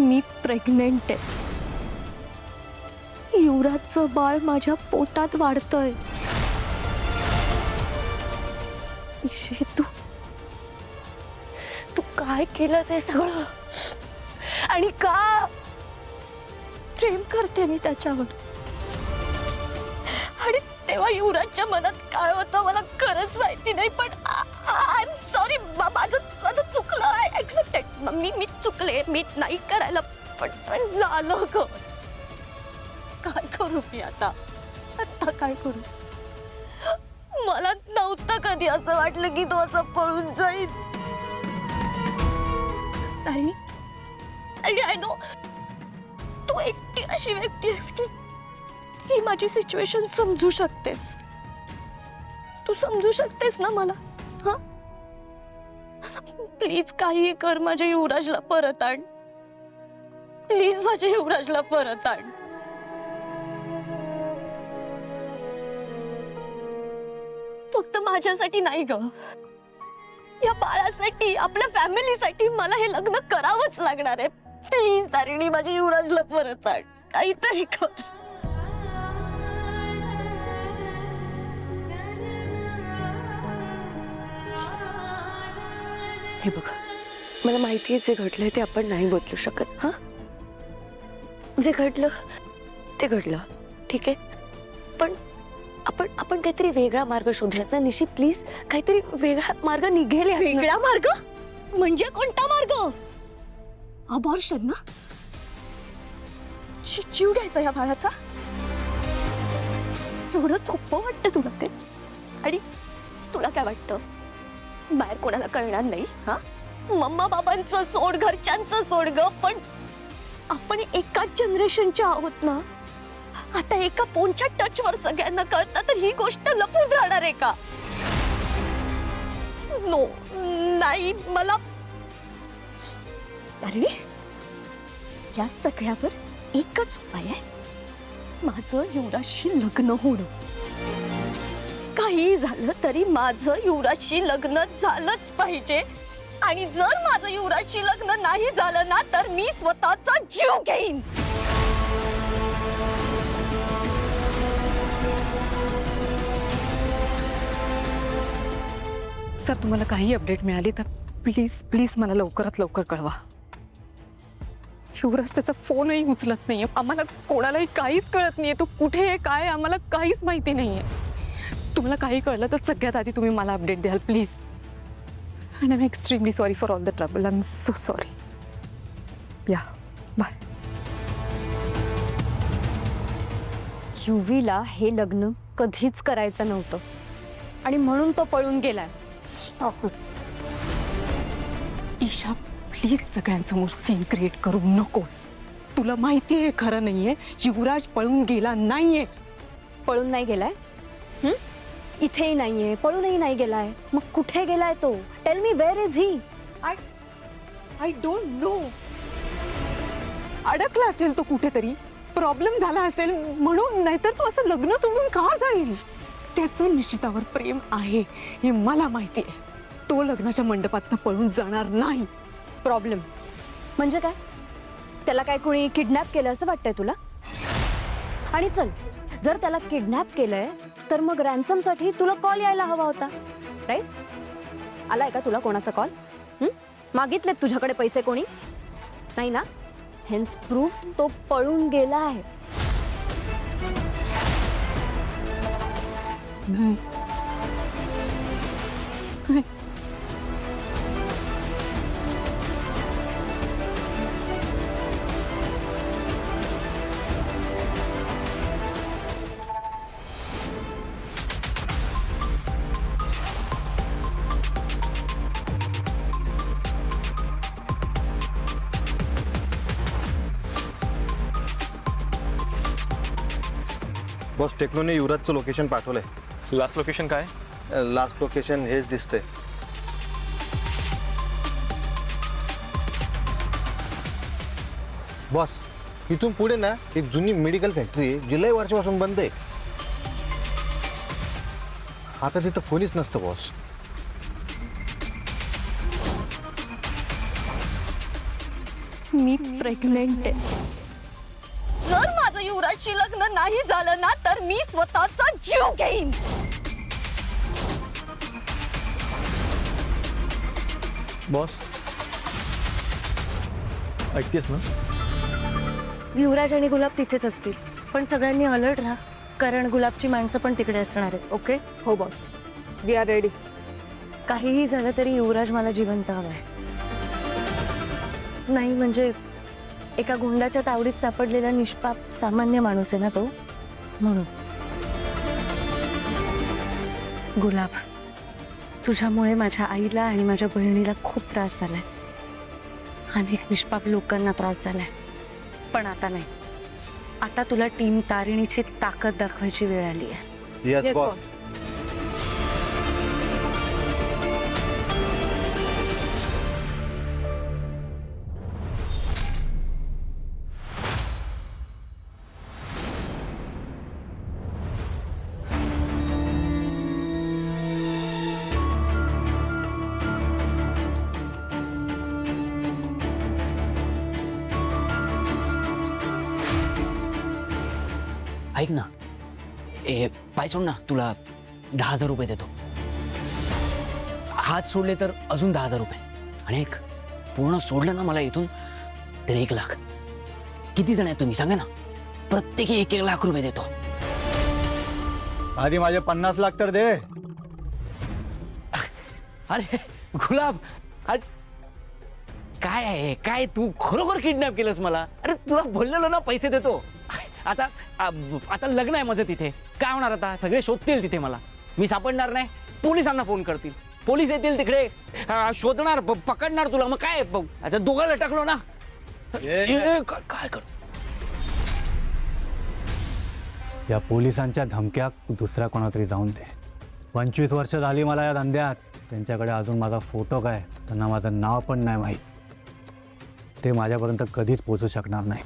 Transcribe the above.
मी pregnant आहे. युवराजचं बाळ माझ्या पोटात वाढतंय. इशे, तू काय केलंस हे सगळं? आणि का? प्रेम करते मी त्याच्यावर. आणि तेव्हा युवराजच्या मनात काय होतं मला खरंच माहिती नाही. पण आय एम सॉरी, माझं चुकलं. I accept it. मी चुकले. मी नाही करायला. पण झालं ग. काय करू मी आता काय करू? मला नव्हतं कधी असं वाटलं की तो असं पळून जाईल. आणि आय नो तू एकटी अशी व्यक्ती आहेस की ही माझी सिच्युएशन समजू शकतेस. तू समजू शकतेस ना मला? हा, प्लीज काही कर, माझ्या युवराजला परत आण. प्लीज माझ्या युवराजला परत आण. फक्त माझ्यासाठी नाही ग, या बाळासाठी, आपल्या फॅमिलीसाठी मला हे लग्न करावंच लागणार आहे. प्लीज तारिणी, माझ्या युवराजला परत आण. काहीतरी कर. हे बघ, मला माहिती आहे जे घडलंय ते आपण नाही बदलू शकत. हा, जे घडलं ते घडलं, ठीक आहे. पण आपण काहीतरी वेगळा मार्ग शोधूयात ना निशी. प्लीज, काहीतरी वेगळा मार्ग निघेल. वेगळा मार्ग म्हणजे कोणता मार्ग? अबॉर्शन ना? जीव घ्यायचा या बाळाचा? एवढं सोपं वाटतं तुला ते? आणि तुला काय वाटतं बाहेर कोणाला कळणार नाही? हा, मम्मा बाबांचं सोड, घरच्यांचं सोड ग. पण आपण एकाच जनरेशनच्या आहोत ना. आता एका फोनच्या टचवर सगळ्यांना कळतं तर ही गोष्ट लपून राहणार आहे का? नो, नाही. मला अरे, या सगळ्यावर एकच उपाय आहे. माझं युवराजशी लग्न होणं. काही झालं तरी माझं युवराजशी लग्न झालंच पाहिजे. आणि जर माझं युवराजशी लग्न नाही झालं ना तर मी स्वतःचा जीव घेईन. सर, तुम्हाला काही अपडेट मिळाली तर प्लीज मला लवकरात लवकर कळवा. युवराज त्याचा फोनही उचलत नाहीये. आम्हाला कोणालाही काहीच कळत नाहीये. तो कुठे आहे, काय, आम्हाला काहीच माहिती नाहीये. तुम्हाला काही कळलं तर सगळ्यात आधी तुम्ही मला अपडेट द्याल please. And I am extremely sorry for all the trouble. I am so sorry. या, बाय. युवीला हे लग्न कधीच करायचं नव्हतं आणि म्हणून तो पळून गेलाय. ईशा, प्लीज सगळ्यांसमोर सीन क्रिएट करू नकोस. तुला माहिती आहे खरं नाहीये. युवराज पळून गेला नाहीये. पळून नाही गेलाय? इथेही नाहीये, पळूनही नाही गेलाय. मग कुठे गेलाय तो? Tell me, where is he? I don't know. अडकला असेल तो कुठेतरी, प्रॉब्लेम झाला असेल म्हणून. नाहीतर तो असं लग्न सोडून का जाईल? त्याचं निश्चितावर प्रेम आहे हे मला माहिती आहे. तो लग्नाच्या मंडपातनं पळून जाणार नाही. प्रॉब्लेम म्हणजे काय? त्याला काय कोणी किडनॅप केलं असं वाटतंय तुला? आणि चल, जर त्याला किडनॅप केलंय तर मग रॅन्समसाठी तुला कॉल यायला हवा होता, राईट? आलाय का तुला कोणाचा कॉल? मागितलेत तुझ्याकडे पैसे कोणी? नाही ना? हेन्स प्रूफ तो पळून गेला आहे. नाही. बॉस, टेक्नोने युवराजचं लोकेशन पाठवलंय. लास्ट लोकेशन काय? लास्ट लोकेशन हेच दिसतंय. बॉस, इथून पुढे ना एक जुनी मेडिकल फॅक्टरी आहे, जुलै वर्षापासून बंद आहे. आता तिथं कोणीच नसतं बॉस. मी प्रेग्नेंट आहे. जर माझं युवराजशी लग्न नाही झालं ना तर मी स्वतःचा जीव घेईन. बॉस ऐकतेस ना? युवराज आणि गुलाब तिथेच असतील, पण सगळ्यांनी अलर्ट राहा, कारण गुलाबची माणसं पण तिकडे असणार आहेत. ओके? हो बॉस, वी आर रेडी. काहीही झालं तरी युवराज मला जिवंत हवाय. नाही म्हणजे एका गुंडाच्या तावडीत सापडलेला निष्पाप सामान्य माणूस आहे ना तो, म्हणून. गुलाब, तुझ्यामुळे माझ्या आईला आणि माझ्या बहिणीला खूप त्रास झालाय. अनेक निष्पाप लोकांना त्रास झालाय, पण आता नाही. आता तुला टीम तारिणीची ताकद दाखवायची वेळ आली आहे. Yes boss. ऐक ना, पाय सोड ना, तुला 10,000 रुपये देतो. हात सोडले तर अजून 10,000 रुपये, आणि एक पूर्ण सोडलं ना मला इथून तर 1,00,000. किती जण आहे तुम्ही सांगा ना, प्रत्येकी 1-1 लाख रुपये देतो. आधी माझे 50 लाख तर दे. अरे गुलाब, काय आहे काय, तू खरोखर किडनॅप केलंस मला? अरे तुला बोललेलो ना पैसे देतो. आता लग्न आहे माझं तिथे, काय होणार आता? सगळे शोधतील तिथे मला, मी सापडणार नाही. पोलिसांना फोन करतील, पोलीस येतील तिकडे, शोधणार, पकडणार तुला. मग काय आता दोघांना टाकलो ना. काय कर, या पोलिसांच्या धमक्या दुसऱ्या कोणा तरी जाऊन दे. 25 वर्ष झाली मला या धंद्यात. त्यांच्याकडे अजून माझा फोटो काय, त्यांना माझं नाव पण नाही माहीत. ते माझ्यापर्यंत कधीच पोचू शकणार नाही.